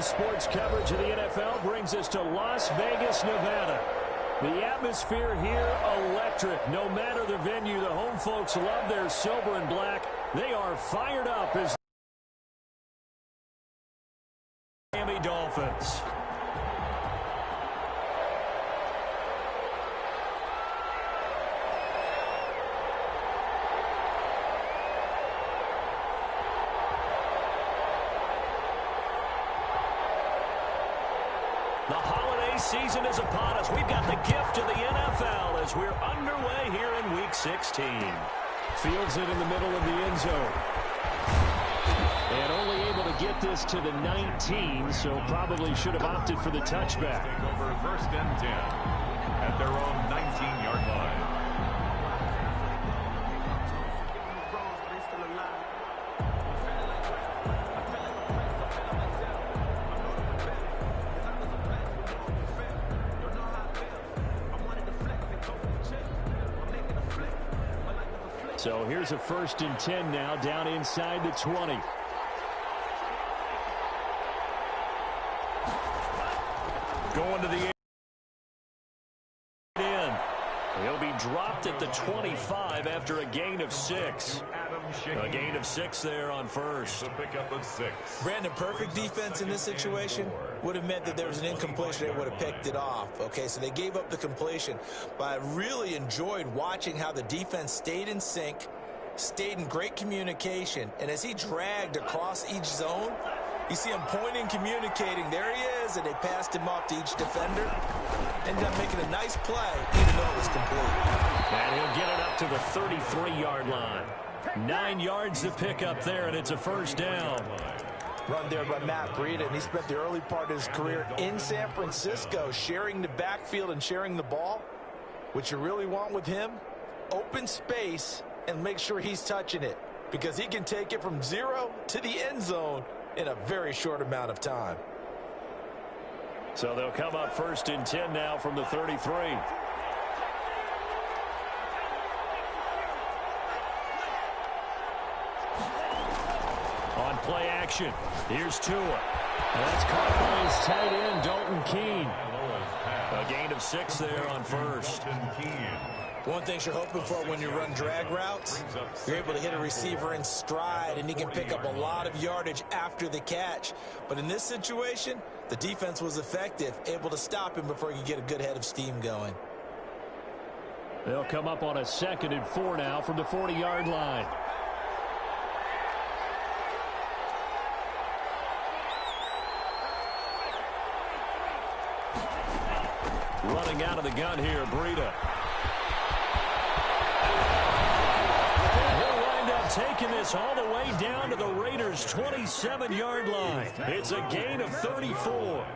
sports coverage of the NFL brings us to Las Vegas, Nevada. The atmosphere here, electric. No matter the venue, the home folks love their silver and black. They are fired up as the Miami Dolphins. The holiday season is upon us. We've got the gift of the NFL as we're underway here in Week 16. Fields it in the middle of the end zone. And only able to get this to the 19, so probably should have opted for the touchback. Take over first and 10 at their own 19-yard line. So here's a first and 10 now, down inside the 20. Going to the end. He'll be dropped at the 25 after a gain of 6. A gain of 6 there on first. The pickup of 6. Brandon, perfect defense in this situation would have meant that there was an incompletion. They would have picked it off. Okay, so they gave up the completion. But I really enjoyed watching how the defense stayed in sync, stayed in great communication. And as he dragged across each zone, you see him pointing, communicating. There he is, and they passed him off to each defender. Ended up making a nice play, even though it was complete. And he'll get it up to the 33-yard line. 9 yards to pick up there, and it's a first down. Run there by Matt Breida, and he spent the early part of his career in San Francisco sharing the backfield and sharing the ball. What you really want with him, open space and make sure he's touching it, because he can take it from 0 to the end zone in a very short amount of time. So they'll come up first and 10 now from the 33. On play action, here's Tua. And that's caught by his tight end, Dalton Keene. A gain of 6 there on first. One thing you're hoping for when you run drag routes, you're able to hit a receiver in stride, and he can pick up a lot of yardage after the catch. But in this situation, the defense was effective, able to stop him before he could get a good head of steam going. They'll come up on a 2nd and 4 now from the 40-yard line. Running out of the gun here, Breida. He'll wind up taking this all the way down to the Raiders' 27-yard line. It's a gain of 34.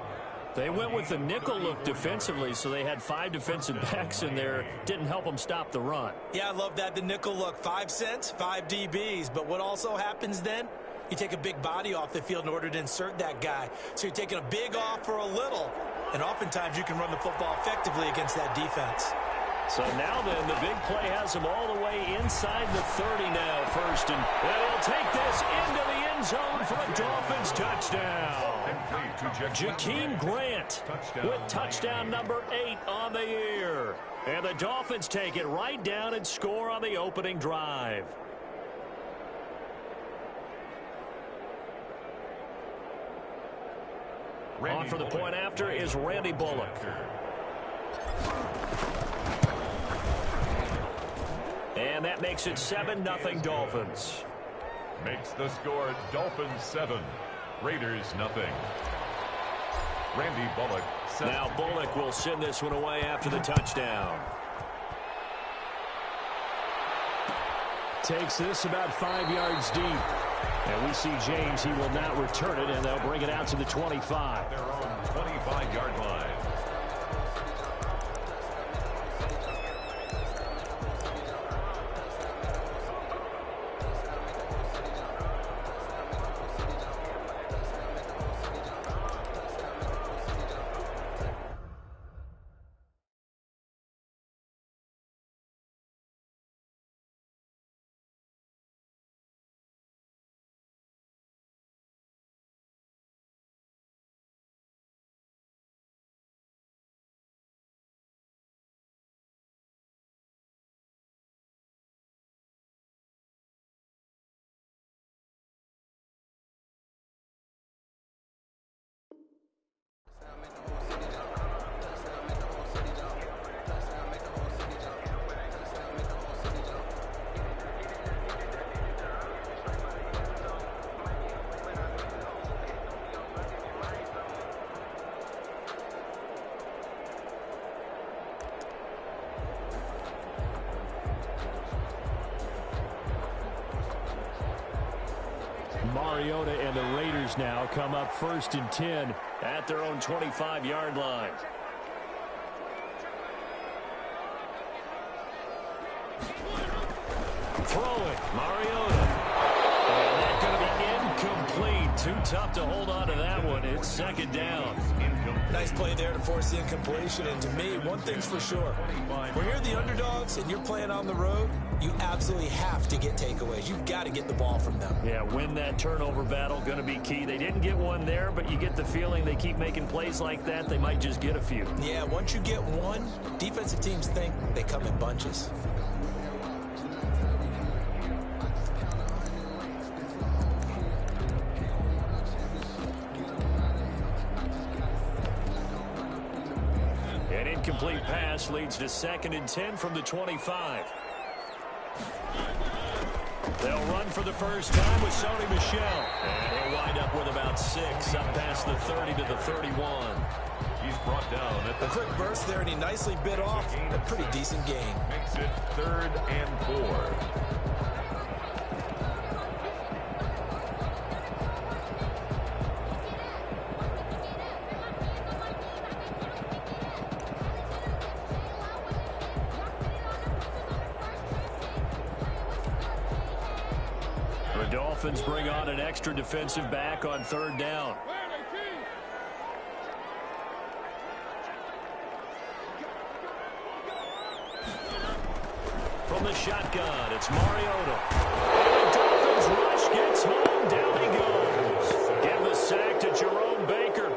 They went with the nickel look defensively, so they had 5 defensive backs in there. Didn't help them stop the run. Yeah, I love that, the nickel look. 5 cents, 5 DBs. But what also happens then? You take a big body off the field in order to insert that guy. So you're taking a big off for a little. And oftentimes you can run the football effectively against that defense. So now then, the big play has him all the way inside the 30 now, first. And they'll take this into the end zone for a Dolphins touchdown. Jakeem Grant with touchdown number 8 on the year. And the Dolphins take it right down and score on the opening drive. On for the point after is Randy Bullock. And that makes it 7-0 Dolphins. Makes the score Dolphins 7, Raiders nothing. Randy Bullock. Now Bullock will send this one away after the touchdown. Takes this about 5 yards deep. And we see James, he will not return it, and they'll bring it out to the 25. Their own 25-yard line. Mariota and the Raiders now come up 1st and 10 at their own 25-yard line. Throw it, Mariota. And that's going to be incomplete. Too tough to hold on to that one. It's 2nd down. Nice play there to force the incompletion. And to me, one thing's for sure. When you're the underdogs and you're playing on the road, you absolutely have to get takeaways. You've got to get the ball from them. Yeah, win that turnover battle, going to be key. They didn't get one there, but you get the feeling they keep making plays like that, they might just get a few. Yeah, once you get one, defensive teams think they come in bunches. An incomplete pass leads to 2nd and 10 from the 25. They'll run for the first time with Sony Michel. And he'll wind up with about 6, up past the 30 to the 31. He's brought down at the quick burst there, and he nicely bit off a pretty decent gain. Makes it 3rd and 4. The Dolphins bring on an extra defensive back on 3rd down. From the shotgun, it's Mariota. And the Dolphins rush gets home. Down he goes. Give the sack to Jerome Baker.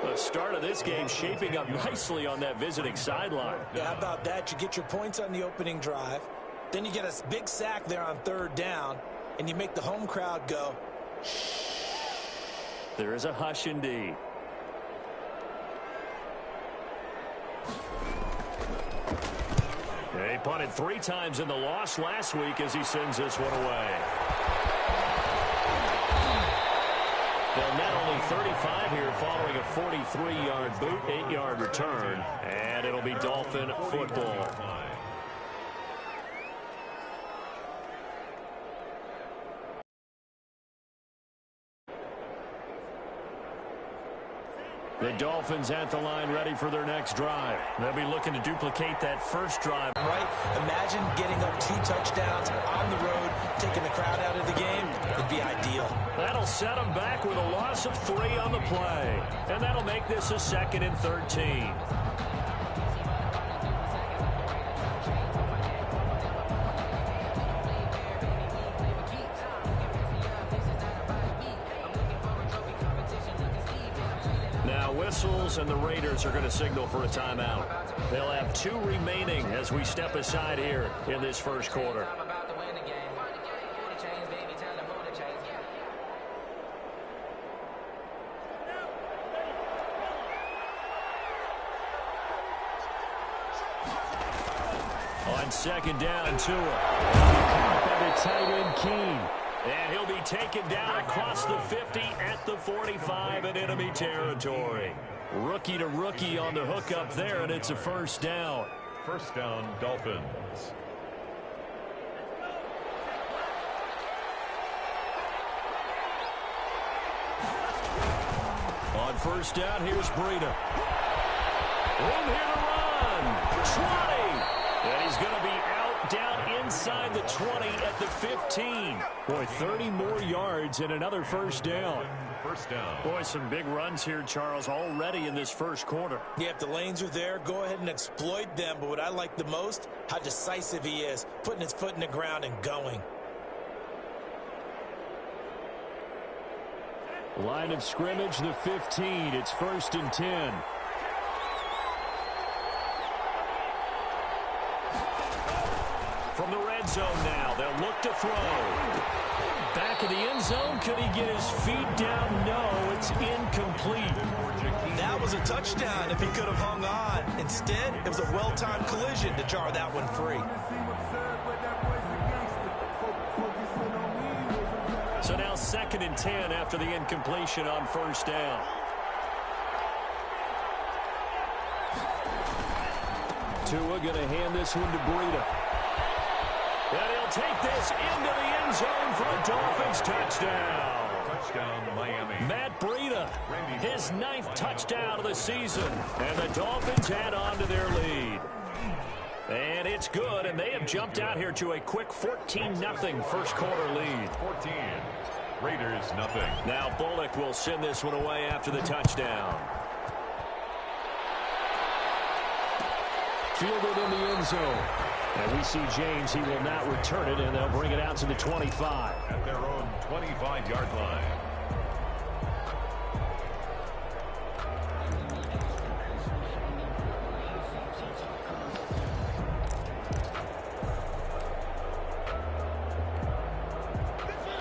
The start of this game shaping up nicely on that visiting sideline. Yeah, how about that? You get your points on the opening drive. Then you get a big sack there on 3rd down. And you make the home crowd go, shh. There is a hush indeed. He punted 3 times in the loss last week as he sends this one away. They'll net only 35 here following a 43-yard boot, 8-yard return. And it'll be Dolphin football. The Dolphins at the line ready for their next drive. They'll be looking to duplicate that first drive. Right? Imagine getting up 2 touchdowns on the road, taking the crowd out of the game. It'd be ideal. That'll set them back with a loss of 3 on the play. And that'll make this a 2nd and 13. Whistles, and the Raiders are going to signal for a timeout. They'll have 2 remaining as we step aside here in this first quarter. On 2nd down, Tua. Caught by the tight end, Keene. And he'll be taken down across the 50 at the 45 in enemy territory. Rookie to rookie on the hook up there, and it's a 1st down. 1st down, Dolphins. On 1st down, here's Breida. Room here to run. 20. And he's going to be out down inside the 20 at the 15. Boy, 30 more yards and another 1st down. 1st down. Boy, some big runs here, Charles, already in this first quarter. Yeah, if the lanes are there, go ahead and exploit them. But what I like the most, how decisive he is, putting his foot in the ground and going. Line of scrimmage, the 15. It's 1st and 10. From the red zone now, they'll look to throw. Back of the end zone, could he get his feet down? No, it's incomplete. That was a touchdown if he could have hung on. Instead, it was a well-timed collision to jar that one free. So now 2nd and 10 after the incompletion on 1st down. Tua going to hand this one to Breida. And he'll take this into the end zone for a Dolphins touchdown. Touchdown, Miami. Matt Breida, his 9th touchdown of the season. And the Dolphins add on to their lead. And it's good, and they have jumped out here to a quick 14-0 first quarter lead. 14. Raiders, nothing. Now Bullock will send this one away after the touchdown. Fielded in the end zone. And we see James, he will not return it, and they'll bring it out to the 25. At their own 25-yard line.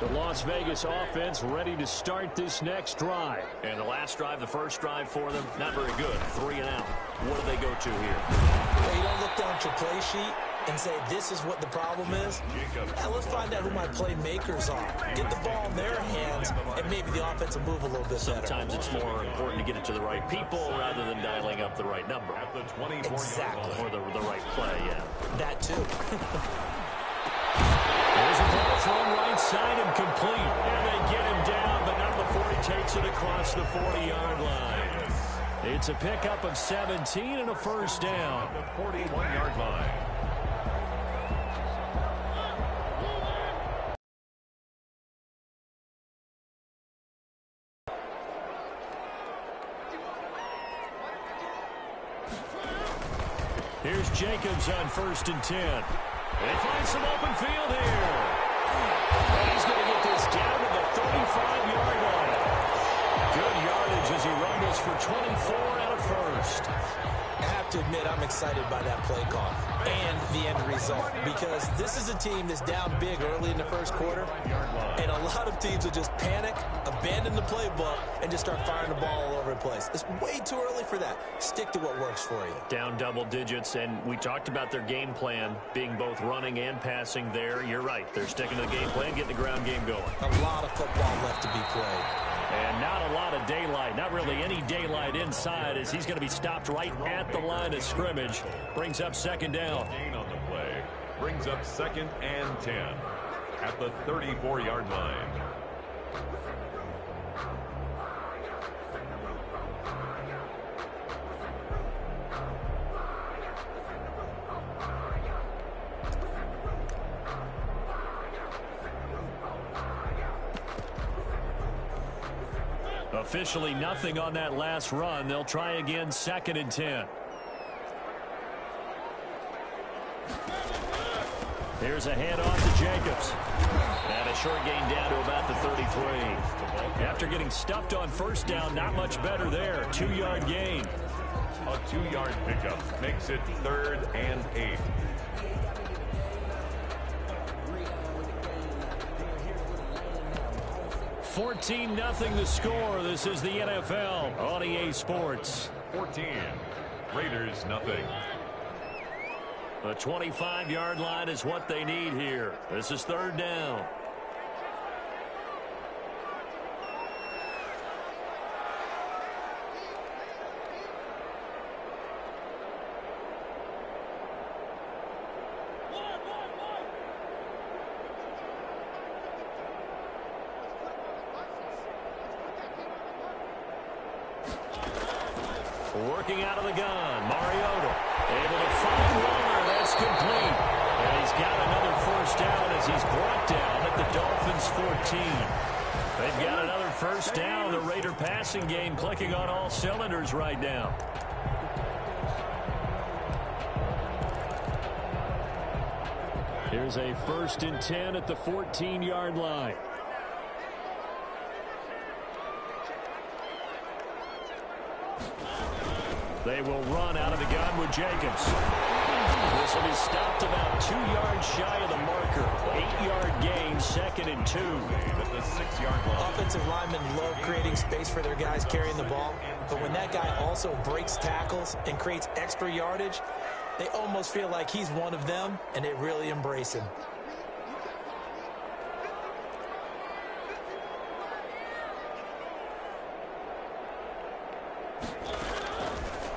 The Las Vegas offense ready to start this next drive. And the last drive, the first drive for them, not very good. 3 and out. What do they go to here? Well, you don't look down at your play sheet and say, this is what the problem is. Now, let's find out who my playmakers are. Get the ball in their hands, and maybe the offense will move a little bit better. Sometimes it's more important to get it to the right people rather than dialing up the right number. At the 24-yard Exactly. Or the right play, yeah. That, too. There's a ball thrown right side and complete. And they get him down, but not before he takes it across the 40-yard line. It's a pickup of 17 and a first down. The 41-yard line. Here's Jacobs on 1st and 10. They find some open field here. And he's going to get this down to the 35-yard line. Good yardage as he rumbles for 24 and a first. I have to admit, I'm excited by that play call and the end result, because this is a team that's down big early in the first quarter, and a lot of teams will just panic, abandon the playbook, and just start firing the ball all over the place. It's way too early for that. Stick to what works for you. Down double digits, and we talked about their game plan being both running and passing there. You're right. They're sticking to the game plan, getting the ground game going. A lot of football left to be played. And not a lot of daylight, not really any daylight inside, as he's going to be stopped right at the line of scrimmage. Brings up 2nd down. Gain on the play. Brings up 2nd and 10. At the 34-yard line. Officially nothing on that last run. They'll try again 2nd and 10. Here's a handoff to Jacobs. And a short gain down to about the 33. After getting stuffed on 1st down, not much better there. 2-yard gain. A 2-yard pickup makes it 3rd and 8. 14-0 the score. This is the NFL on EA Sports. 14. Raiders, nothing. The 25-yard line is what they need here. This is 3rd down. Working out of the gun, Mariota able to find Waller. That's complete. And he's got another 1st down as he's brought down at the Dolphins' 14. They've got another 1st down. The Raider passing game clicking on all cylinders right now. Here's a 1st and 10 at the 14-yard line. They will run out of the gun with Jacobs. This will be stopped about 2 yards shy of the marker. 8-yard gain, 2nd and 2. At the 6-yard line. Offensive linemen love creating space for their guys carrying the ball, but when that guy also breaks tackles and creates extra yardage, they almost feel like he's one of them, and they really embrace him.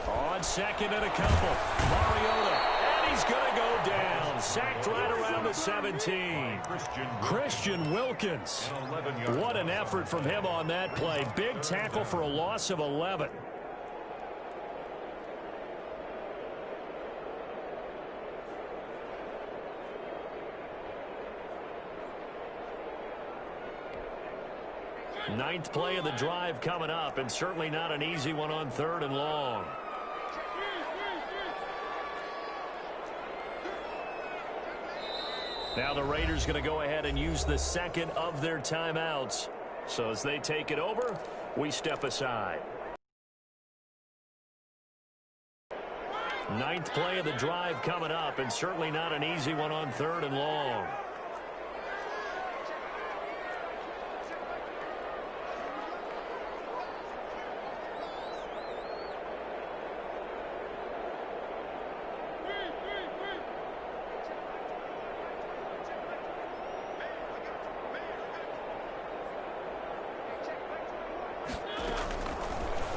On 2nd and a couple. Mariota. And he's going to go down. Sacked right around the 17. Christian Wilkins. What an effort from him on that play. Big tackle for a loss of 11. Ninth play of the drive coming up, and certainly not an easy one on 3rd and long. Now the Raiders going to go ahead and use the second of their timeouts. So as they take it over, we step aside. Ninth play of the drive coming up, and certainly not an easy one on 3rd and long.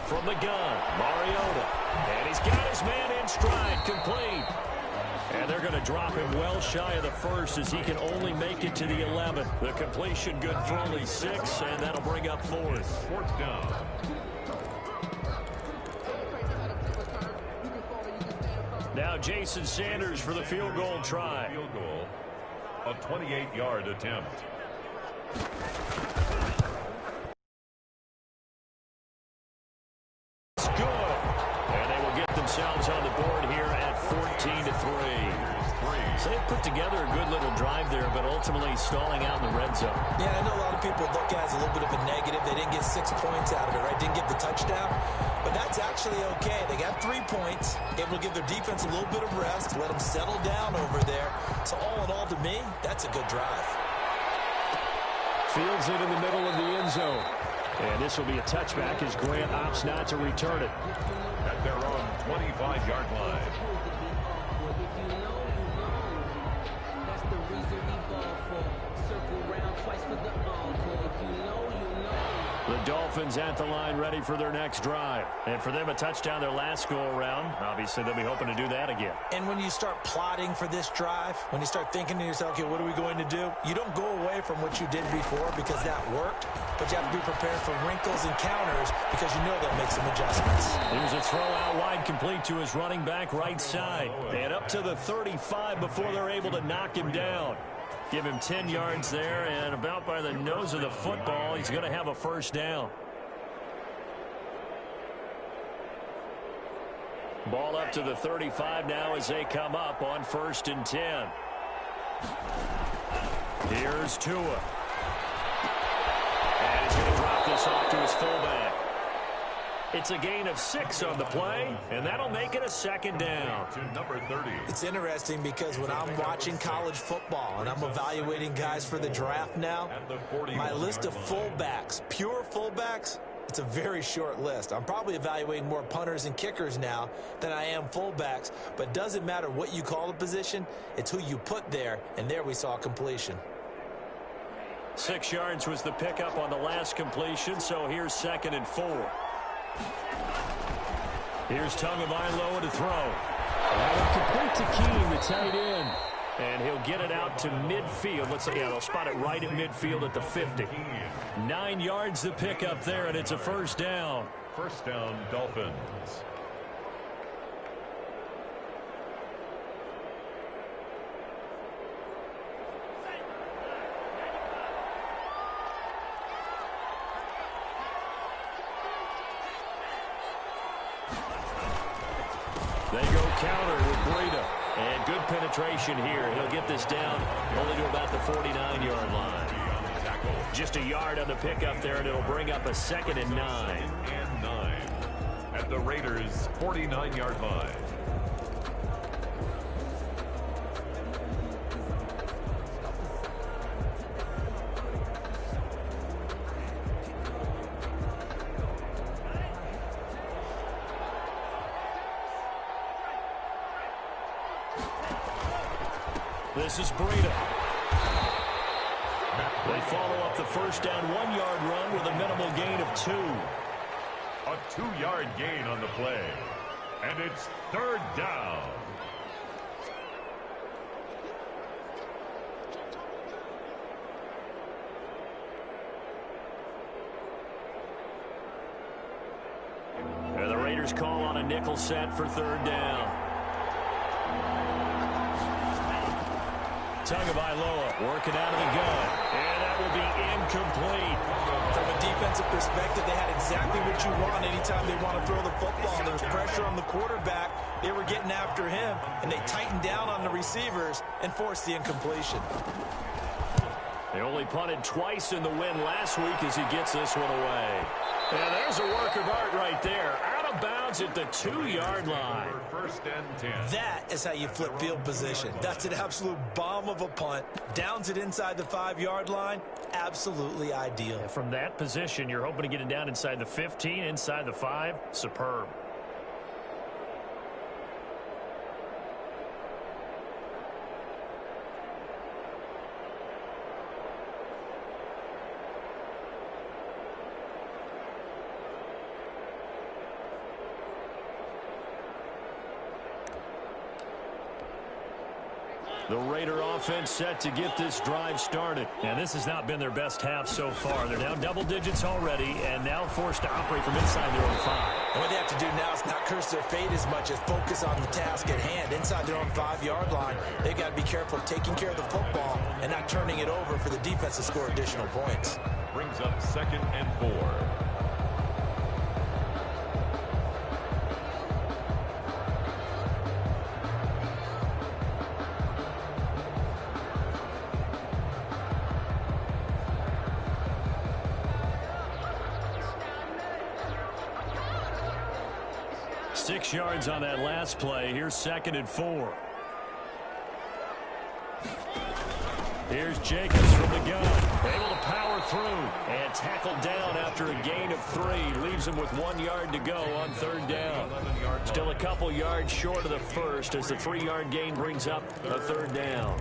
From the gun, Mariota. And he's got his man in stride, complete. And they're going to drop him well shy of the first as he can only make it to the 11. The completion good for only 6, and that'll bring up 4th. 4th down. Now Jason Sanders for the field goal try. Field goal, a 28-yard attempt. Themselves on the board here at 14-3. So they put together a good little drive there, but ultimately stalling out in the red zone. Yeah, I know a lot of people look at it as a little bit of a negative. They didn't get 6 points out of it, right? Didn't get the touchdown. But that's actually okay. They got 3 points, able to give their defense a little bit of rest, let them settle down over there. So all in all, to me, that's a good drive. Fields it in the middle of the end zone. And this will be a touchback as Grant opts not to return it. At their own 25-yard line. The Dolphins at the line ready for their next drive. And for them, a touchdown their last go-around. Obviously, they'll be hoping to do that again. And when you start plotting for this drive, when you start thinking to yourself, okay, what are we going to do? You don't go away from what you did before because that worked, but you have to be prepared for wrinkles and counters because you know they'll make some adjustments. Here's a throw out wide, complete to his running back right side. And up to the 35 before they're able to knock him down. Give him 10 yards there, and about by the nose of the football, he's going to have a first down. Ball up to the 35 now as they come up on 1st and 10. Here's Tua. And he's going to drop this off to his fullback. It's a gain of 6 on the play, and that'll make it a 2nd down. To number 30. It's interesting because when I'm watching college football and I'm evaluating guys for the draft now, my list of fullbacks, pure fullbacks, it's a very short list. I'm probably evaluating more punters and kickers now than I am fullbacks, but it doesn't matter what you call the position, it's who you put there, and there we saw completion. 6 yards was the pickup on the last completion, so here's 2nd and 4. Here's Tagovailoa to throw. And complete to Keene, the tight end. And he'll get it out to midfield. Let's say, yeah, they'll spot it right at midfield at the 50. 9 yards the pickup there, and it's a first down. First down, Dolphins. They go counter with Breida. And good penetration here. He'll get this down only to about the 49-yard line. Just a yard on the pickup there, and it'll bring up a 2nd and 9. And 9 at the Raiders' 49-yard line. This is Breida. They follow up the first down 1-yard run with a minimal gain of 2. A 2-yard gain on the play. And it's 3rd down. Raiders call on a nickel set for third down. Tagovailoa working out of the gun. And that will be incomplete. From a defensive perspective, they had exactly what you want anytime they want to throw the football. There was pressure on the quarterback. They were getting after him, and they tightened down on the receivers and forced the incompletion. They only punted twice in the win last week as he gets this one away. And there's a work of art right there. Out of bounds at the 2-yard line. First and 10. That is how you flip field position. That's an absolute bomb of a punt. Downs it inside the 5-yard line. Absolutely ideal. And from that position, you're hoping to get it down inside the 15, inside the 5. Superb. The Raider offense set to get this drive started. And this has not been their best half so far. They're down double digits already and now forced to operate from inside their own 5. And what they have to do now is not curse their fate as much as focus on the task at hand. Inside their own 5-yard line, they've got to be careful of taking care of the football and not turning it over for the defense to score additional points. Brings up 2nd and 4. Six yards on that last play. Here's 2nd and 4. Here's Jacobs from the gun. Able to power through and tackled down after a gain of 3. Leaves him with 1 yard to go on third down. Still a couple yards short of the first as the 3-yard gain brings up a third down.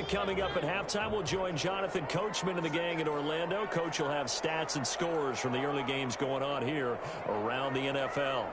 Coming up at halftime, we'll join Jonathan Coachman and the gang in Orlando. Coach will have stats and scores from the early games going on here around the NFL.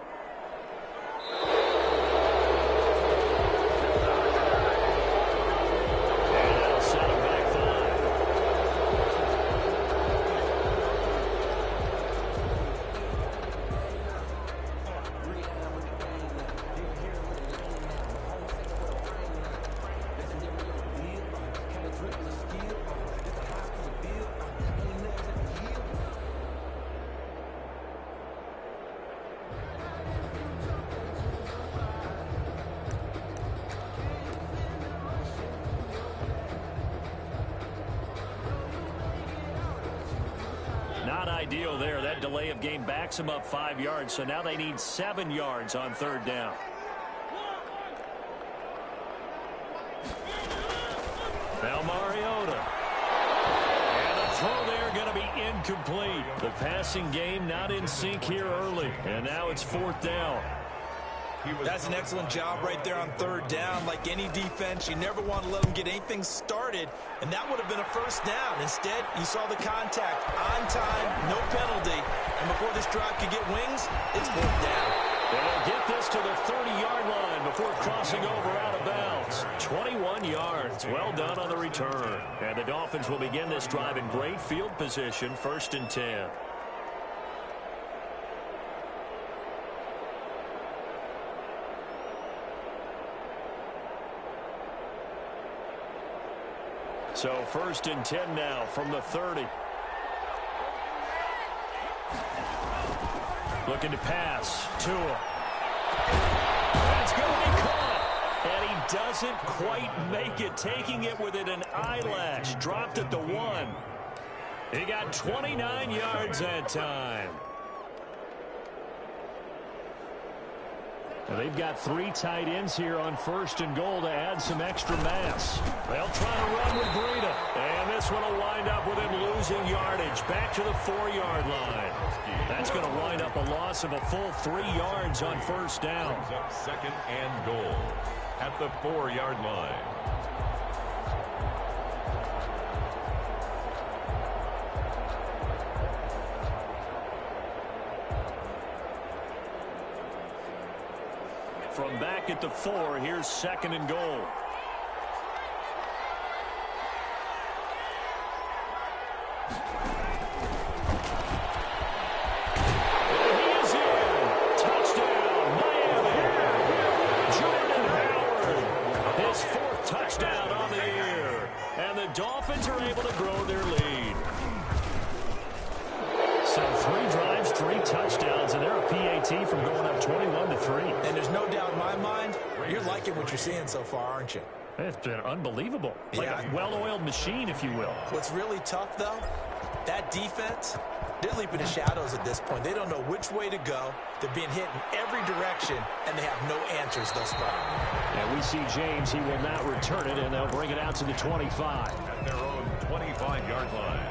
Deal there. That delay of game backs them up 5 yards, so now they need 7 yards on third down. Now Mariota. And the throw there going to be incomplete. The passing game not in sync here early, and now it's 4th down. That's an excellent job right there on third down. Like any defense, you never want to let them get anything started, and that would have been a first down. Instead, you saw the contact on time, no penalty, and before this drive could get wings, it's 4th down. And they'll get this to the 30-yard line before crossing over out of bounds. 21 yards. Well done on the return. And the Dolphins will begin this drive in great field position, 1st and 10. So 1st and 10 now from the 30. Looking to pass. Tua. That's going to be caught. And he doesn't quite make it. Taking it within an eyelash. Dropped at the 1. He got 29 yards that time. They've got 3 tight ends here on 1st and goal to add some extra mass. They'll try to run with Breida. And this one will wind up with him losing yardage back to the 4-yard line. That's going to wind up a loss of a full 3 yards on 1st down. Brings up 2nd and goal at the 4-yard line. From back at the 4, here's 2nd and goal. And he is in. Touchdown, Miami. Jordan Howard. His 4th touchdown on the year. And the Dolphins are able to grow their lead. So 3 drives, 3 touchdowns, and they're a PAT from going up 21-3. And there's no doubt in my mind, you're liking what you're seeing so far, aren't you? It's been unbelievable. Like a well-oiled machine, if you will. What's really tough, though, that defense, they're leaping the shadows at this point. They don't know which way to go. They're being hit in every direction, and they have no answers thus far. And we see James. He will not return it, and they'll bring it out to the 25. At their own 25-yard line.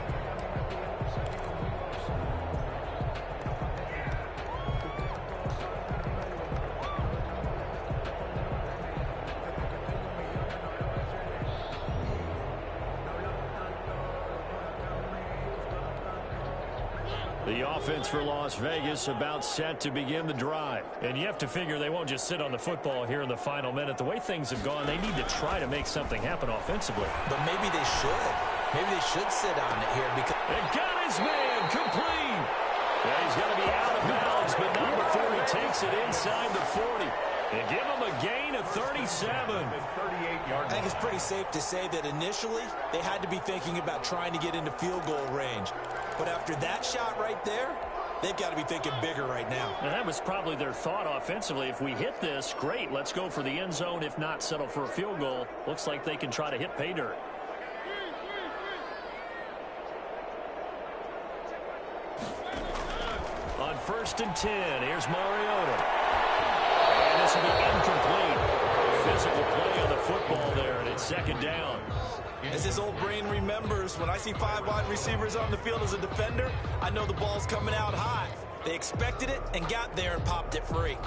The offense for Las Vegas about set to begin the drive. And you have to figure they won't just sit on the football here in the final minute. The way things have gone, they need to try to make something happen offensively. But maybe they should. Maybe they should sit on it here because... And got his man complete. Yeah, he's going to be out of bounds, but not before he takes it inside the 40. And give him a gain of 37. I think it's pretty safe to say that initially they had to be thinking about trying to get into field goal range. But after that shot right there, they've got to be thinking bigger right now. And that was probably their thought offensively. If we hit this, great, let's go for the end zone. If not, settle for a field goal. Looks like they can try to hit pay dirt. On 1st and 10, here's Mariota. And this will be incomplete. Physical play on the football there, and it's 2nd down. As his old brain remembers, when I see 5 wide receivers on the field as a defender, I know the ball's coming out high. They expected it and got there and popped it free.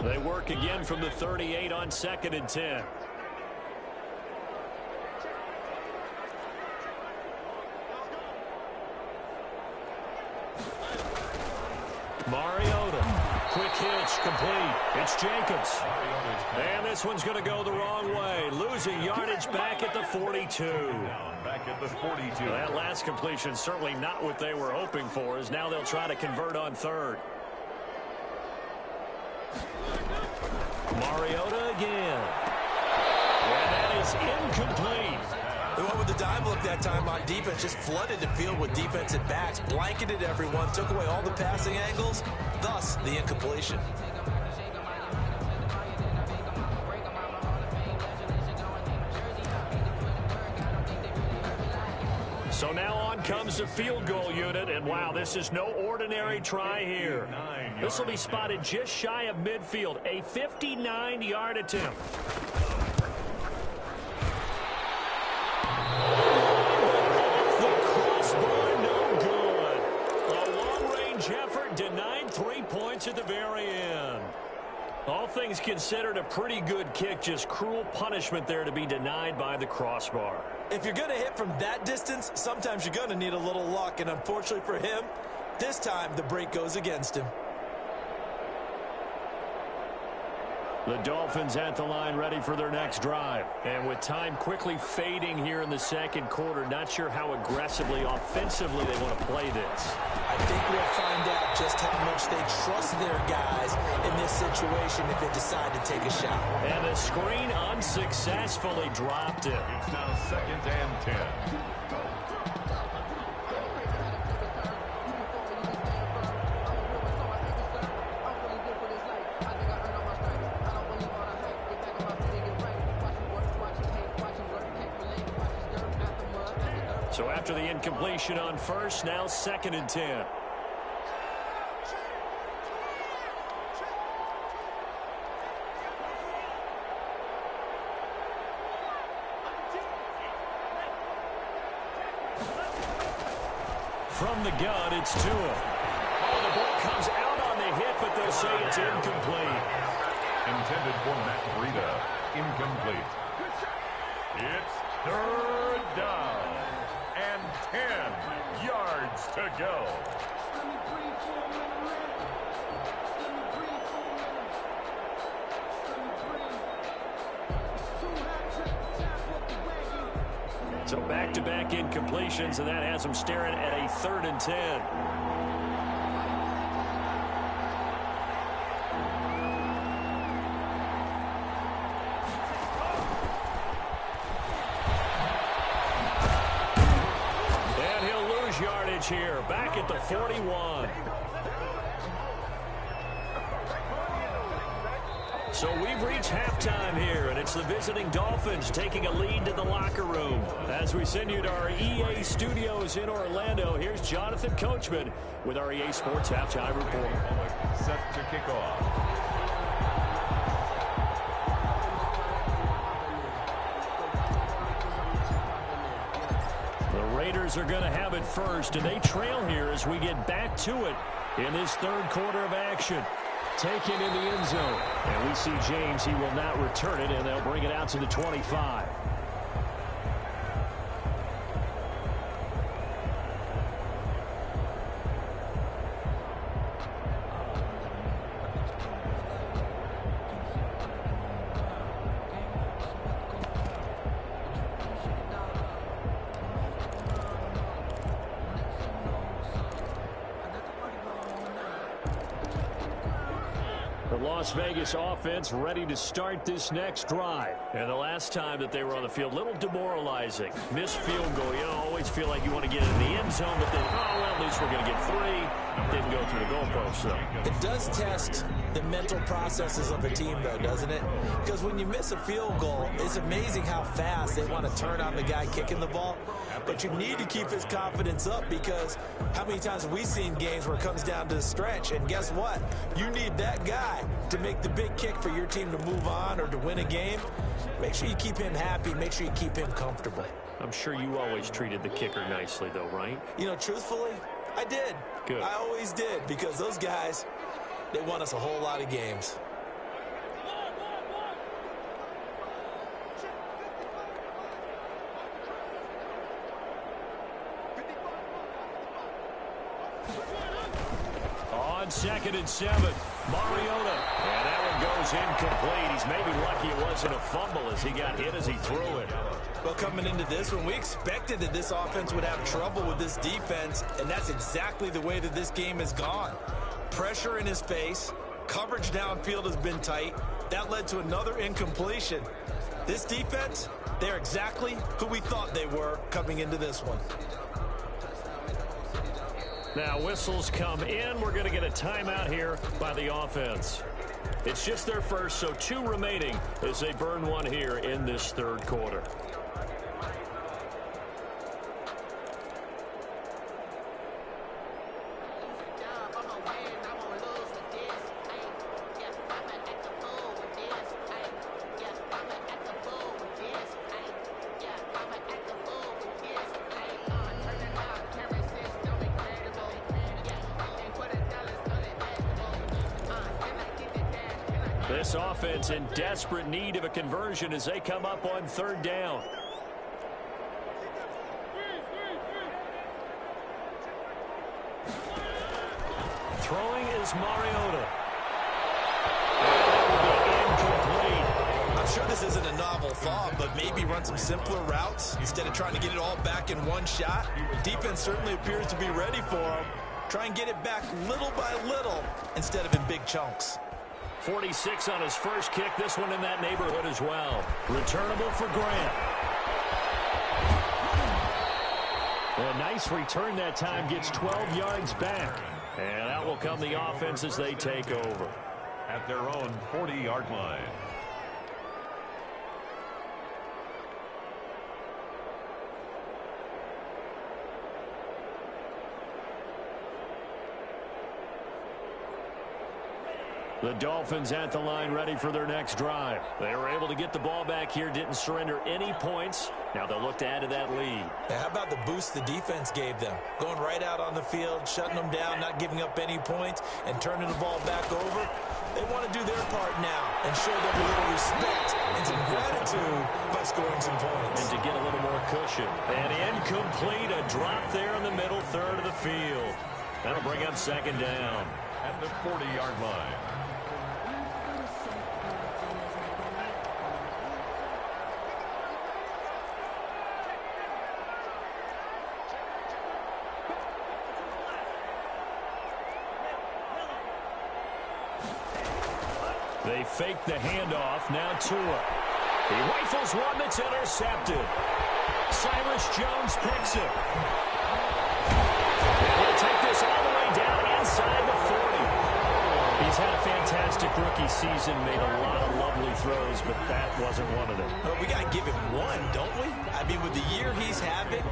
They work again from the 38 on 2nd and 10. Mariota, quick hitch, complete. It's Jacobs. And this one's going to go the wrong way. Losing yardage back at the 42. Back at the 42. That last completion certainly not what they were hoping for, as now they'll try to convert on 3rd. Mariota again. And that is incomplete. They went with the dive look that time on defense, just flooded the field with defensive backs, blanketed everyone, took away all the passing angles, thus the incompletion. So now on comes the field goal unit, and wow, this is no ordinary try here. This will be spotted just shy of midfield, a 59-yard attempt. The crossbar, no good. A long-range effort denied 3 points at the very end. All things considered, a pretty good kick, just cruel punishment there to be denied by the crossbar. If you're going to hit from that distance, sometimes you're going to need a little luck, and unfortunately for him, this time the break goes against him. The Dolphins at the line ready for their next drive. And with time quickly fading here in the 2nd quarter, not sure how aggressively, offensively they want to play this. I think we'll find out just how much they trust their guys in this situation if they decide to take a shot. And the screen unsuccessfully dropped it. It's now 2nd and 10. So after the incompletion on first, now 2nd and 10. From the gun, it's Tua. Oh, the ball comes out on the hit, but they'll say it's incomplete. Intended for Matt Breida. Incomplete. It's 3rd down and 10 yards to go. So back-to-back incompletions, and that has them staring at a 3rd and 10. And he'll lose yardage here, back at the 41. So we've reached halftime here, and it's the visiting Dolphins taking a lead to the locker room. As we send you to our EA studios in Orlando, here's Jonathan Coachman with our EA Sports Halftime Report. Set to kick off. The Raiders are going to have it first, and they trail here as we get back to it in this 3rd quarter of action. Taken in the end zone. And we see James, he will not return it, and they'll bring it out to the 25. Las Vegas offense ready to start this next drive. And the last time that they were on the field, a little demoralizing. Missed field goal. You always feel like you want to get in the end zone, but then, oh, well, at least we're going to get 3. Didn't go through the goalpost, so. It does test the mental processes of a team, though, doesn't it? Because when you miss a field goal, it's amazing how fast they want to turn on the guy kicking the ball. But you need to keep his confidence up, because how many times have we seen games where it comes down to the stretch, and guess what? You need that guy to make the big kick for your team to move on or to win a game. Make sure you keep him happy. Make sure you keep him comfortable. I'm sure you always treated the kicker nicely, though, right? You know, truthfully, I did. Good. I always did, because those guys, they won us a whole lot of games. On 2nd and 7, Mariota. And that one goes incomplete. He's maybe lucky it wasn't a fumble as he got hit as he threw it. Well, coming into this one, we expected that this offense would have trouble with this defense, and that's exactly the way that this game has gone. Pressure in his face. Coverage downfield has been tight. That led to another incompletion. This defense, they're exactly who we thought they were coming into this one. Now whistles come in. We're going to get a timeout here by the offense. It's just their first, so 2 remaining as they burn one here in this 3rd quarter. This offense in desperate need of a conversion as they come up on 3rd down. Throwing is Mariota. Incomplete. I'm sure this isn't a novel thought, but maybe run some simpler routes instead of trying to get it all back in one shot. Defense certainly appears to be ready for them. Try and get it back little by little instead of in big chunks. 46 on his first kick. This one in that neighborhood as well. Returnable for Grant. A nice return that time. Gets 12 yards back. And out will come the offense as they take over. At their own 40-yard line. The Dolphins at the line ready for their next drive. They were able to get the ball back here, didn't surrender any points. Now they'll look to add to that lead. Now, how about the boost the defense gave them? Going right out on the field, shutting them down, not giving up any points, and turning the ball back over. They want to do their part now and show them a little respect and some gratitude by scoring some points. And to get a little more cushion. And incomplete, a drop there in the middle third of the field. That'll bring up second down. At the 40-yard line. They fake the handoff. Now Tua. He rifles one that's intercepted. Cyrus Jones picks it. He'll take this all the way down inside the 40. He's had a fantastic rookie season, made a lot of lovely throws, but that wasn't one of them. Well, we got to give him one, don't we? I mean, with the year he's having,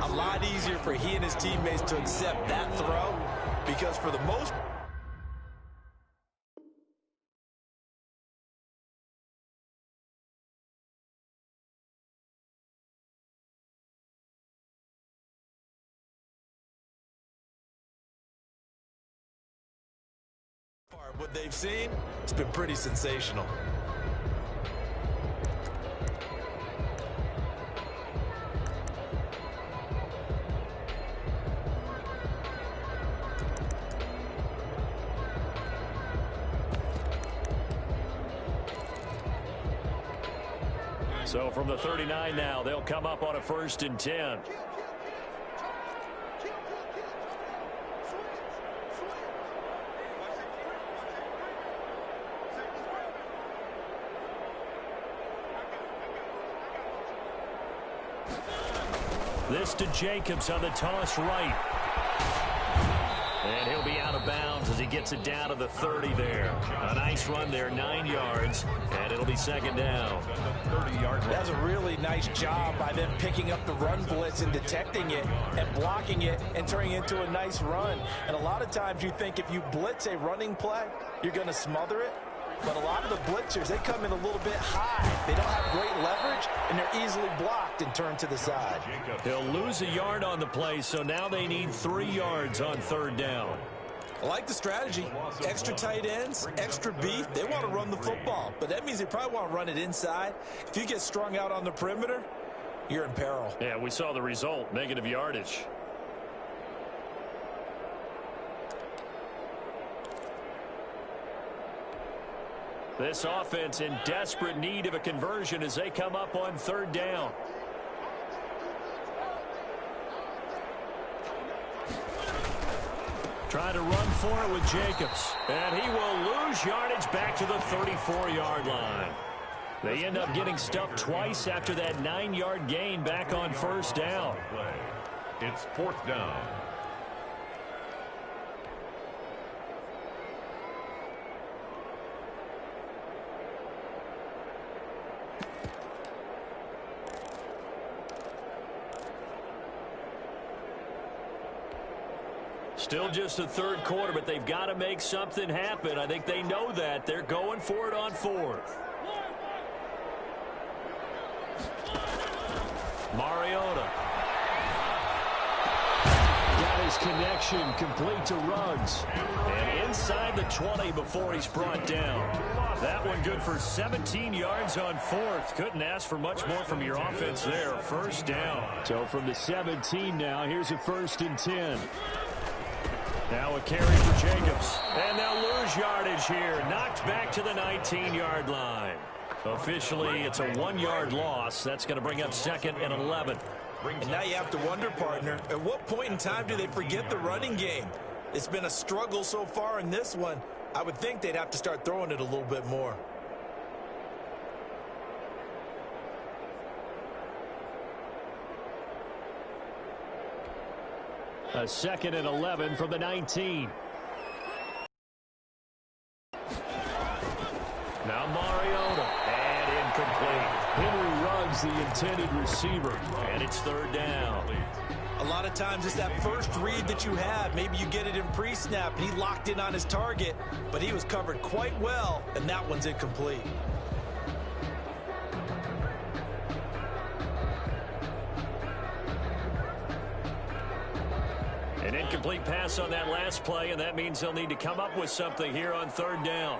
a lot easier for he and his teammates to accept that throw, because for the most what they've seen, it's been pretty sensational. So from the 39 now, they'll come up on a 1st and 10. This to Jacobs on the toss right. And he'll be out of bounds as he gets it down to the 30 there. A nice run there, 9 yards, and it'll be second down. That's a really nice job by them picking up the run blitz and detecting it and blocking it and turning it into a nice run. And a lot of times you think if you blitz a running play, you're going to smother it. But a lot of the blitzers, they come in a little bit high. They don't have great leverage, and they're easily blocked and turned to the side. They'll lose a yard on the play, so now they need 3 yards on 3rd down. I like the strategy. Extra tight ends, extra beef. They want to run the football, but that means they probably want to run it inside. If you get strung out on the perimeter, you're in peril. Yeah, we saw the result, negative yardage. This offense in desperate need of a conversion as they come up on 3rd down. Trying to run for it with Jacobs. And he will lose yardage back to the 34-yard line. They end up getting stuffed twice after that 9-yard gain back on 1st down. It's 4th down. Still just the 3rd quarter, but they've got to make something happen. I think they know that. They're going for it on 4th. Mariota. Got his connection complete to Ruggs. And inside the 20 before he's brought down. That one good for 17 yards on 4th. Couldn't ask for much more from your offense there. 1st down. So from the 17 now, here's a 1st and 10. Now a carry for Jacobs. And they'll lose yardage here. Knocked back to the 19-yard line. Officially, it's a 1-yard loss. That's going to bring up 2nd and 11. And now you have to wonder, partner, at what point in time do they forget the running game? It's been a struggle so far in this one. I would think they'd have to start throwing it a little bit more. A 2nd and 11 from the 19. Now Mariota. And incomplete. Henry Ruggs, the intended receiver. And it's 3rd down. A lot of times it's that first read that you have. Maybe you get it in pre-snap, and he locked in on his target, but he was covered quite well, and that one's incomplete. An incomplete pass on that last play, and that means they'll need to come up with something here on third down.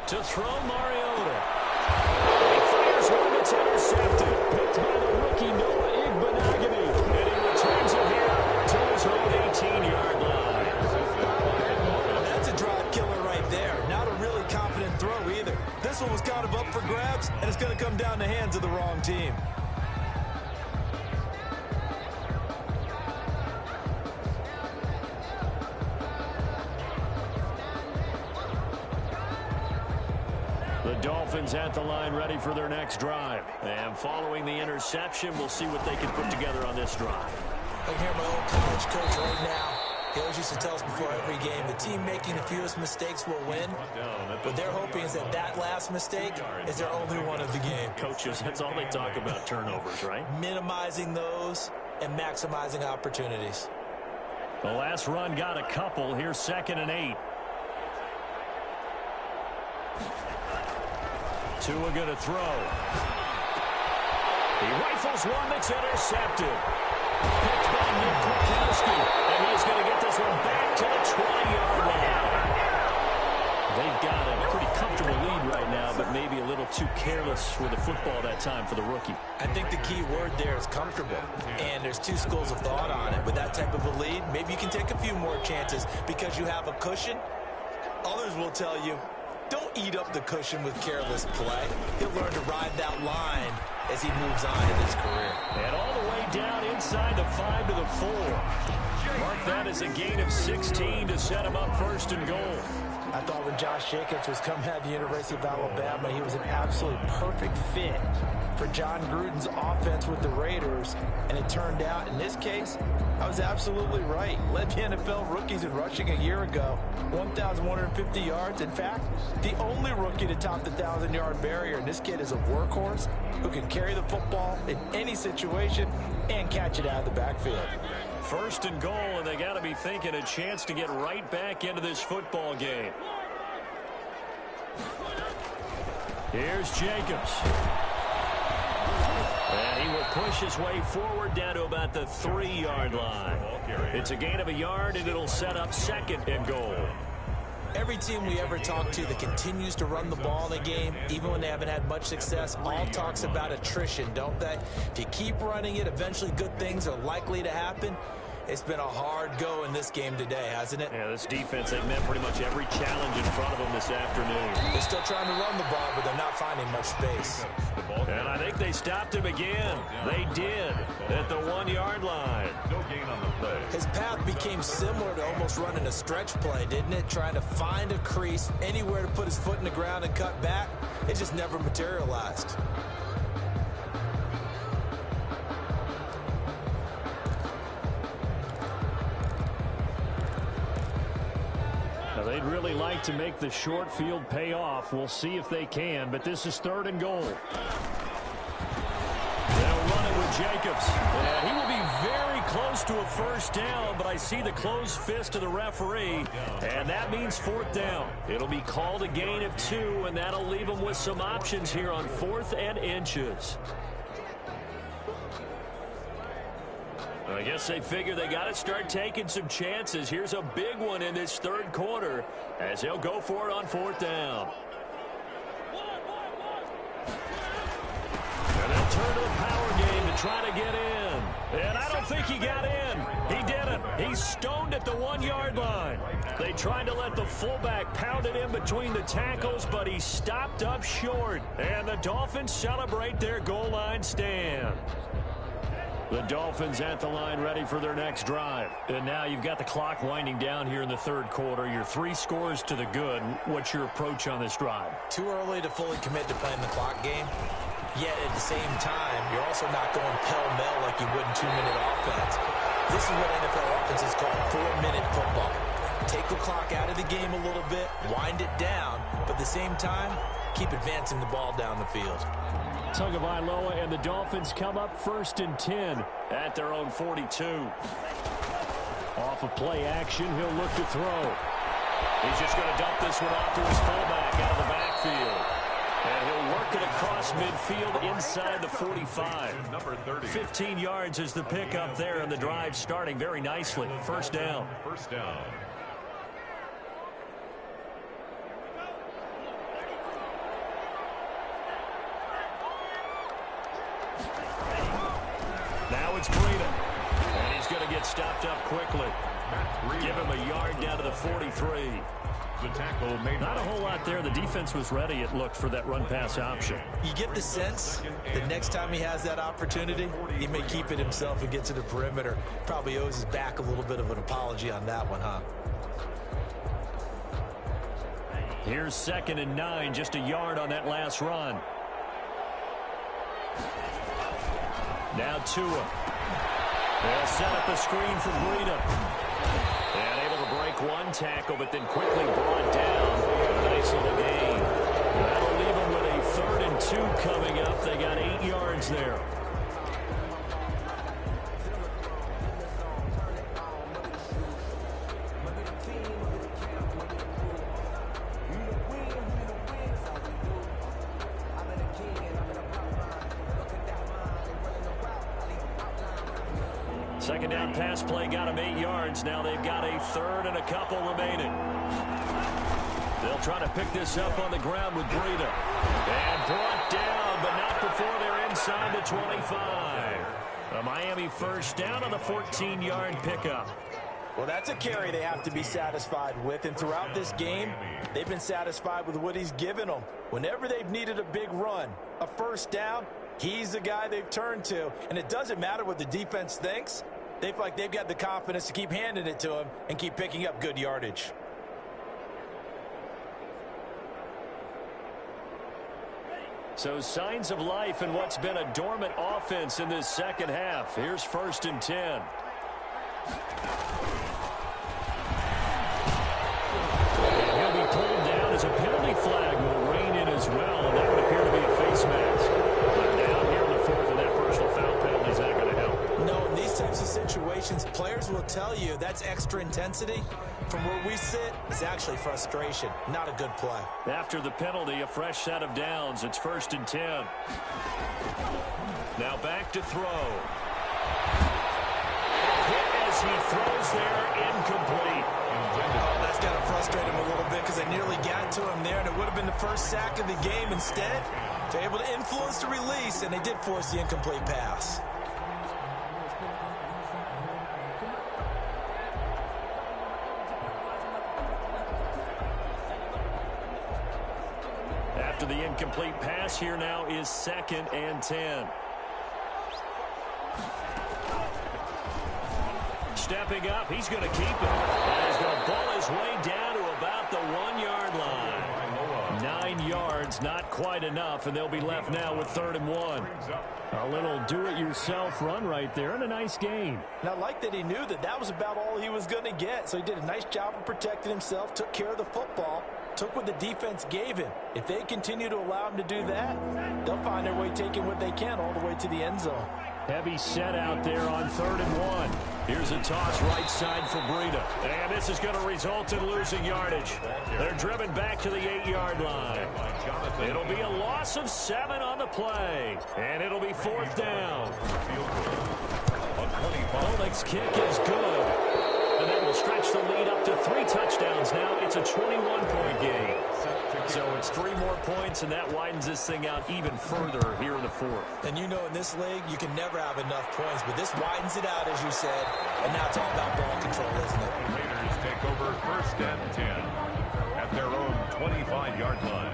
To throw, Mariota. He fires one that's intercepted. Picked by the rookie Noah Igbenogany. And he returns it here to his own 18-yard line. That's a drive killer right there. Not a really confident throw either. This one was kind of up for grabs, and it's going to come down the hands of the wrong team. The Dolphins at the line ready for their next drive. And following the interception, we'll see what they can put together on this drive. I can hear my old college coach right now. He always used to tell us before every game, the team making the fewest mistakes will win. What they're hoping is that that last mistake is their only one of the game. Coaches, that's all they talk about, turnovers, right? Minimizing those and maximizing opportunities. The last run got a couple. Here's 2nd and 8. Tua going to throw. He rifles one that's intercepted. Picked by Nick Kwiatkowski. And he's going to get this one back to the 20-yard line. They've got a pretty comfortable lead right now, but maybe a little too careless with the football that time for the rookie. I think the key word there is comfortable. And there's two schools of thought on it. With that type of a lead, maybe you can take a few more chances because you have a cushion. Others will tell you, don't eat up the cushion with careless play. He'll learn to ride that line as he moves on in his career. And all the way down inside the 5 to the 4. Mark that as a gain of 16 to set him up 1st and goal. I thought when Josh Jacobs was coming out of the University of Alabama, he was an absolute perfect fit for John Gruden's offense with the Raiders. And it turned out, in this case, I was absolutely right. Led the NFL rookies in rushing a year ago, 1,150 yards. In fact, the only rookie to top the 1,000-yard barrier. And this kid is a workhorse who can carry the football in any situation and catch it out of the backfield. 1st and goal, and they got to be thinking a chance to get right back into this football game. Here's Jacobs. And he will push his way forward down to about the 3-yard line. It's a gain of a yard, and it'll set up 2nd and goal. Every team we ever talk to that continues to run the ball in a game, even when they haven't had much success, all talks about attrition, don't they? If you keep running it, eventually good things are likely to happen. It's been a hard go in this game today, hasn't it? Yeah, this defense, they've met pretty much every challenge in front of them this afternoon. They're still trying to run the ball, but they're not finding much space. And I think they stopped him again. They did at the 1-yard line. No gain on the play. His path became similar to almost running a stretch play, didn't it? Trying to find a crease, anywhere to put his foot in the ground and cut back. It just never materialized. They'd really like to make the short field pay off. We'll see if they can, but this is 3rd and goal. They'll run it with Jacobs. And he will be very close to a 1st down, but I see the closed fist of the referee, and that means 4th down. It'll be called a gain of 2, and that'll leave them with some options here on 4th and inches. I guess they figure they got to start taking some chances. Here's a big one in this 3rd quarter as they'll go for it on 4th down. And they'll turn to the power game to try to get in. And I don't think he got in. He didn't. He's stoned at the 1-yard line. They tried to let the fullback pound it in between the tackles, but he stopped up short. And the Dolphins celebrate their goal line stand. The Dolphins at the line ready for their next drive. And now you've got the clock winding down here in the 3rd quarter. You're 3 scores to the good. What's your approach on this drive? Too early to fully commit to playing the clock game. Yet at the same time, you're also not going pell-mell like you would in 2-minute offense. This is what NFL offenses call 4-minute football. clock out of the game a little bit, wind it down, but at the same time, keep advancing the ball down the field. Tagovailoa and the Dolphins come up 1st and 10 at their own 42. Off of play action, he'll look to throw. He's just going to dump this one off to his fullback out of the backfield. And he'll work it across midfield inside the 45. Number 30. 15 yards is the pickup there, and the drive starting very nicely. First down. First down. Now it's Breida. And he's going to get stopped up quickly. Give him a yard down to the 43. The tackle made Not a whole lot there. The defense was ready, it looked, for that run-pass option. You get the sense that next time he has that opportunity, he may keep it himself and get to the perimeter. Probably owes his back a little bit of an apology on that one, huh? Here's 2nd and 9, just a yard on that last run. Now Tua. They'll set up a screen for Breida. And able to break one tackle, but then quickly brought down. A nice little gain. That'll leave them with a 3rd and 2 coming up. They got 8 yards there. Second down pass play got them 8 yards. Now they've got a 3rd and a couple remaining. They'll try to pick this up on the ground with Breida. And brought down, but not before they're inside the 25. A Miami first down on the 14-yard pickup. Well, that's a carry they have to be satisfied with. And throughout this game, they've been satisfied with what he's given them. Whenever they've needed a big run, a first down, he's the guy they've turned to. And it doesn't matter what the defense thinks. They feel like they've got the confidence to keep handing it to him and keep picking up good yardage. So signs of life in what's been a dormant offense in this second half. Here's 1st and 10. And he'll be pulled down as a penalty flag will rein in as well. And that would appear to be a face mask. But down here in the 4th, and that personal foul penalty is not going to help. No, in these types of situations, players will tell you that's extra intensity. From where we sit, it's actually frustration. Not a good play. After the penalty, a fresh set of downs. It's 1st and 10. Now back to throw. Hit as he throws there, incomplete. Oh, that's got to frustrate him a little bit because they nearly got to him there, and it would have been the first sack of the game. Instead, they're able to influence the release, and they did force the incomplete pass. After the incomplete pass, here now is 2nd and 10. Stepping up, he's going to keep it. And he's going to ball his way down to about the 1-yard line. 9 yards, not quite enough, and they'll be left now with 3rd and 1. A little do-it-yourself run right there, and a nice gain. And I like that he knew that that was about all he was going to get, so he did a nice job of protecting himself, took care of the football, took what the defense gave him. If they continue to allow him to do that, they'll find their way taking what they can all the way to the end zone. Heavy set out there on 3rd and 1. Here's a toss right side for Breida. And this is going to result in losing yardage. They're driven back to the 8-yard line. It'll be a loss of 7 on the play. And it'll be 4th down. Polnick's kick is good. And that will stretch the lead up to 3 touchdowns now. It's a 21-point game. So it's 3 more points, and that widens this thing out even further here in the 4th. And you know in this league, you can never have enough points, but this widens it out, as you said, and now it's all about ball control, isn't it? The Raiders take over 1st and 10 at their own 25-yard line.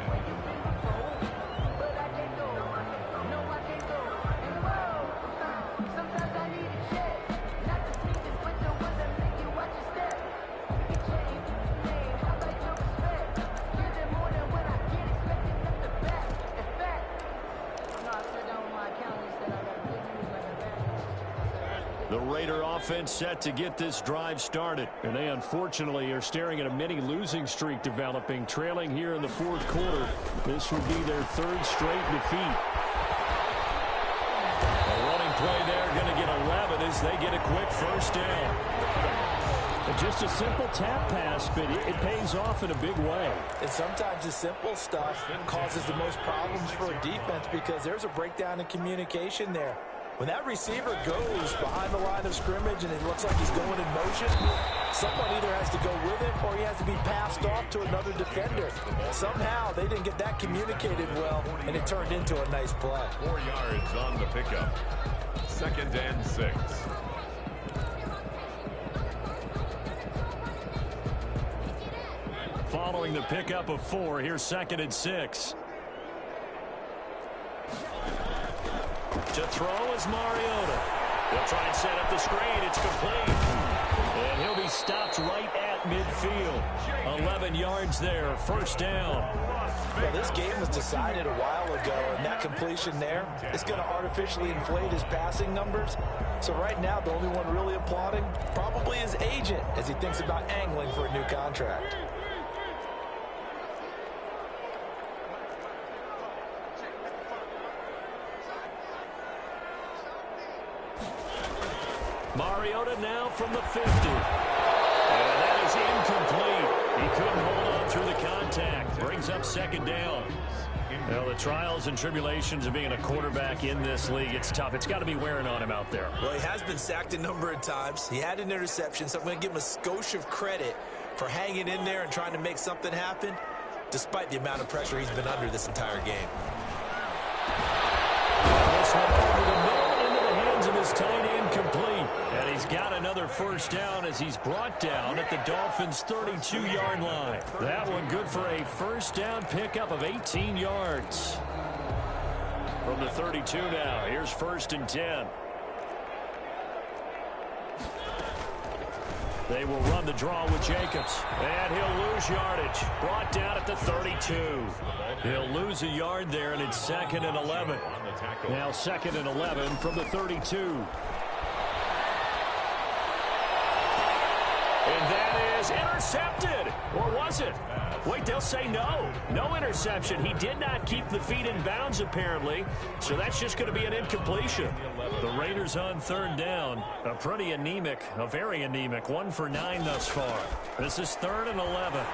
The Raider offense set to get this drive started. And they unfortunately are staring at a mini losing streak developing, trailing here in the fourth quarter. This would be their third straight defeat. A running play there, going to get 11 as they get a quick first down. And just a simple tap pass, but it pays off in a big way. And sometimes the simple stuff causes the most problems for a defense because there's a breakdown in communication there. When that receiver goes behind the line of scrimmage and it looks like he's going in motion, someone either has to go with him or he has to be passed off to another defender. Somehow they didn't get that communicated well, and it turned into a nice play. 4 yards on the pickup. 2nd and 6. Following the pickup of 4, here's 2nd and 6. To throw is Mariota. He'll try and set up the screen. It's complete. And he'll be stopped right at midfield. 11 yards there, first down. Well, this game was decided a while ago, and that completion there is going to artificially inflate his passing numbers. So right now, the only one really applauding probably his agent as he thinks about angling for a new contract. Mariota now from the 50. And that is incomplete. He couldn't hold on through the contact. Brings up 2nd down. Well, the trials and tribulations of being a quarterback in this league, it's tough. It's got to be wearing on him out there. Well, he has been sacked a number of times. He had an interception, so I'm going to give him a skosh of credit for hanging in there and trying to make something happen, despite the amount of pressure he's been under this entire game. This one over the middle into the hands of his tight end, complete. And he's got another first down as he's brought down at the Dolphins' 32-yard line. That one good for a first down pickup of 18 yards. From the 32 now, here's 1st and 10. They will run the draw with Jacobs. And he'll lose yardage. Brought down at the 32. He'll lose a yard there, and it's 2nd and 11. Now 2nd and 11 from the 32. And that is intercepted. Or was it? Wait, they'll say no. No interception. He did not keep the feet in bounds, apparently. So that's just going to be an incompletion. The Raiders on 3rd down. A pretty anemic, a very anemic 1 for 9 thus far. This is 3rd and 11.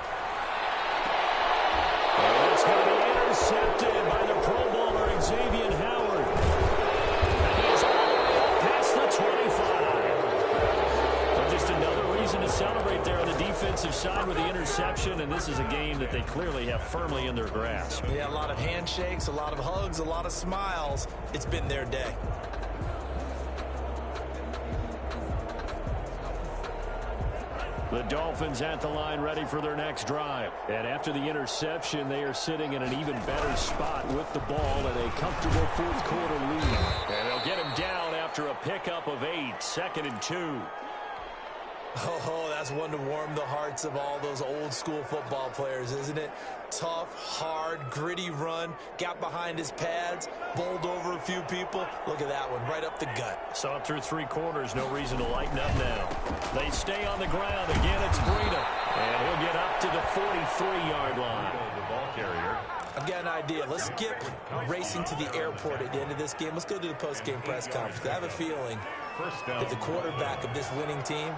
And it's going to be intercepted by the Pro Bowler, Xavier Howard. And he is all the way up past the 25. Just another reason to celebrate there on the defensive side with the interception, and this is a game that they clearly have firmly in their grasp. Yeah, a lot of handshakes, a lot of hugs, a lot of smiles. It's been their day. The Dolphins at the line ready for their next drive. And after the interception, they are sitting in an even better spot with the ball at a comfortable fourth quarter lead. And they'll get him down after a pickup of 8, 2nd and 2. Oh, that's one to warm the hearts of all those old school football players, isn't it? Tough, hard, gritty run, got behind his pads, bowled over a few people. Look at that one, right up the gut. Saw it through 3 quarters, no reason to lighten up now. They stay on the ground. Again, it's Breida. And he'll get up to the 43-yard line. The ball carrier. I've got an idea. Let's skip racing to the airport at the end of this game. Let's go to the post-game press conference. I have a feeling that the quarterback of this winning team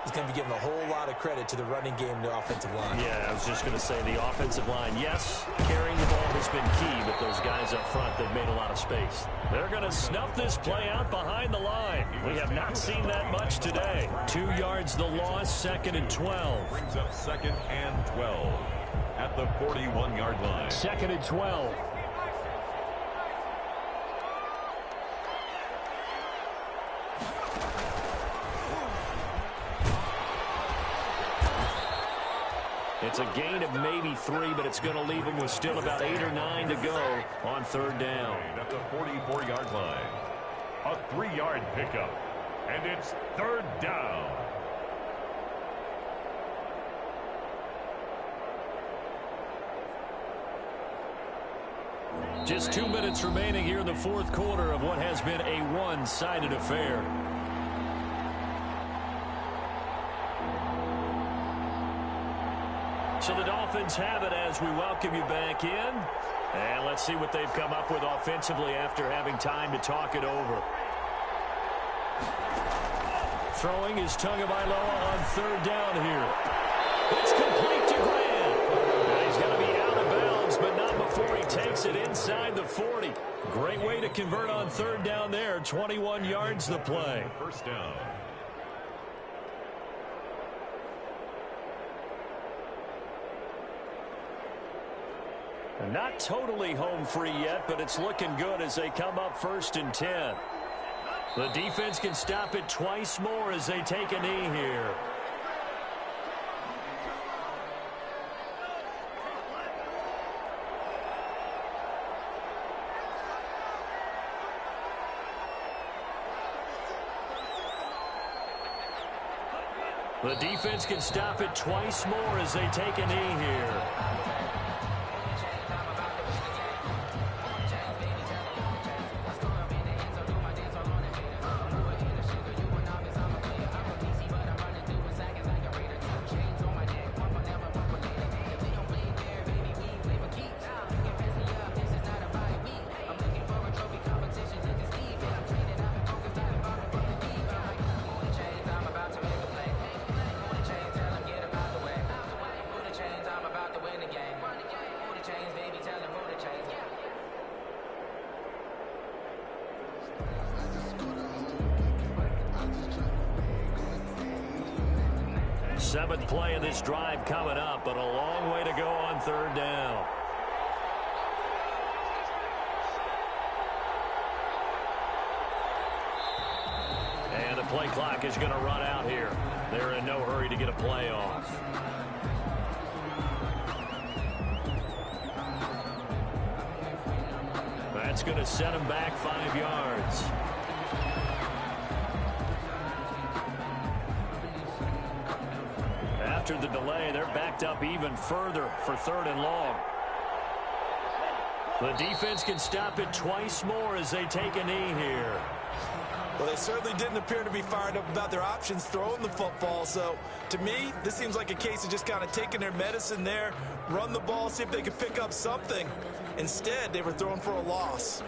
is going to be giving a whole lot of credit to the running game and the offensive line. Yeah, I was just going to say the offensive line. Yes, carrying the ball has been key, but those guys up front, they've made a lot of space. They're going to snuff this play out behind the line. We have not seen that much today. 2 yards the loss, 2nd and 12. Brings up 2nd and 12 at the 41-yard line. 2nd and 12. It's a gain of maybe 3, but it's going to leave him with still about 8 or 9 to go on 3rd down. At the 44-yard line. A 3-yard pickup. And it's 3rd down. Just 2 minutes remaining here in the fourth quarter of what has been a one-sided affair. So the Dolphins have it as we welcome you back in. And let's see what they've come up with offensively after having time to talk it over. Throwing is Tagovailoa on third down here. It's complete to Grant. And he's going to be out of bounds, but not before he takes it inside the 40. Great way to convert on third down there. 21 yards the play. First down. Not totally home free yet, but it's looking good as they come up 1st and 10. The defense can stop it twice more as they take a knee here. The defense can stop it twice more as they take a knee here. Seventh play of this drive coming up, but a long way to go on third down. And the play clock is going to run out here. They're in no hurry to get a play off. That's going to set him back 5 yards. After the delay, they're backed up even further for 3rd and long. The defense can stop it twice more as they take a knee here. Well, they certainly didn't appear to be fired up about their options throwing the football. So, to me, this seems like a case of just kind of taking their medicine there, run the ball, see if they could pick up something. Instead, they were throwing for a loss.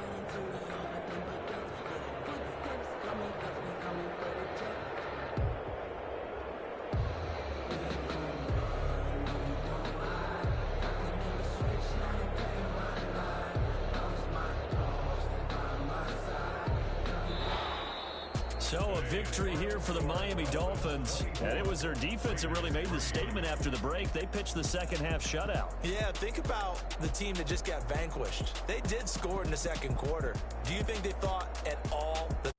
So a victory here for the Miami Dolphins. And it was their defense that really made the statement after the break. They pitched the second half shutout. Yeah, think about the team that just got vanquished. They did score in the second quarter. Do you think they thought at all that